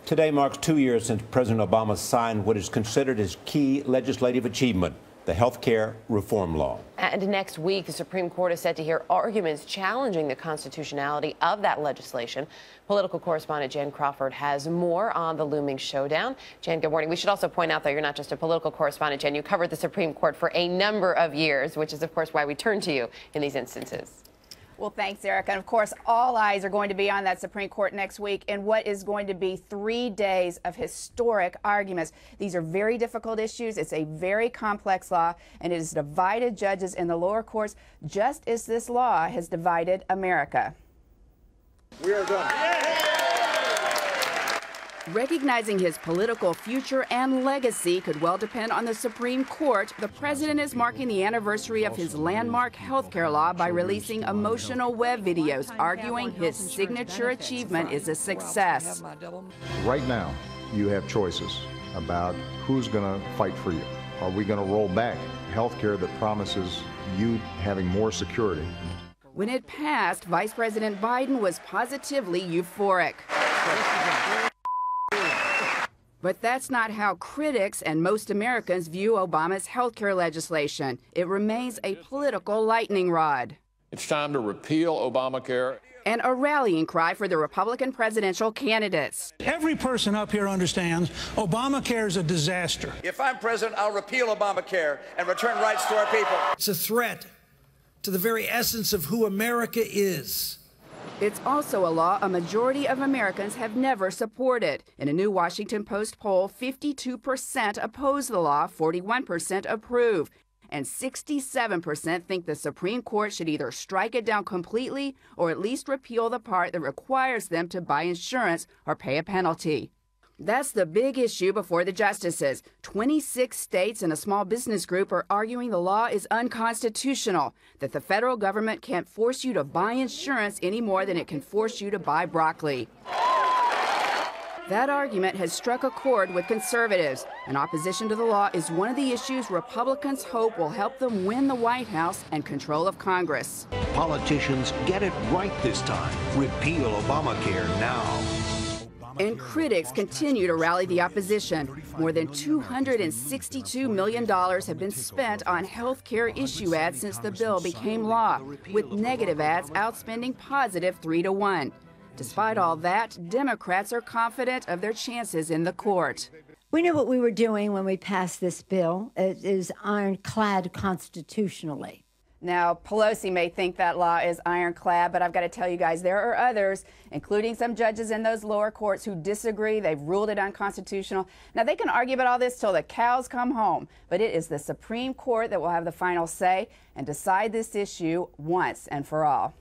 Today marks 2 years since President Obama signed what is considered his key legislative achievement, the health care reform law. And next week, the Supreme Court is set to hear arguments challenging the constitutionality of that legislation. Political correspondent Jan Crawford has more on the looming showdown. Jan, good morning. We should also point out that you're not just a political correspondent, Jan. You covered the Supreme Court for a number of years, which is, of course, why we turn to you in these instances. Well, thanks, Erica. And of course, all eyes are going to be on that Supreme Court next week in what is going to be 3 days of historic arguments. These are very difficult issues. It's a very complex law, and it has divided judges in the lower courts, just as this law has divided America. We are done. Recognizing his political future and legacy could well depend on the Supreme Court, the president is marking the anniversary of his landmark health care law by releasing emotional web videos arguing his signature achievement is a success. Right now, you have choices about who's going to fight for you. Are we going to roll back health care that promises you having more security? When it passed, Vice President Biden was positively euphoric. But that's not how critics and most Americans view Obama's health care legislation. It remains a political lightning rod. It's time to repeal Obamacare. And a rallying cry for the Republican presidential candidates. Every person up here understands Obamacare is a disaster. If I'm president, I'll repeal Obamacare and return rights to our people. It's a threat to the very essence of who America is. It's also a law a majority of Americans have never supported. In a new Washington Post poll, 52% oppose the law, 41% approve, and 67% think the Supreme Court should either strike it down completely or at least repeal the part that requires them to buy insurance or pay a penalty. That's the big issue before the justices. 26 states and a small business group are arguing the law is unconstitutional, that the federal government can't force you to buy insurance any more than it can force you to buy broccoli. That argument has struck a chord with conservatives, and opposition to the law is one of the issues Republicans hope will help them win the White House and control of Congress. Politicians get it right this time. Repeal Obamacare now. And critics continue to rally the opposition. More than $262 million have been spent on health care issue ads since the bill became law, with negative ads outspending positive 3-to-1. Despite all that, Democrats are confident of their chances in the court. We knew what we were doing when we passed this bill. It is ironclad constitutionally. Now, Pelosi may think that law is ironclad, but I've got to tell you guys, there are others, including some judges in those lower courts who disagree. They've ruled it unconstitutional. Now, they can argue about all this till the cows come home, but it is the Supreme Court that will have the final say and decide this issue once and for all.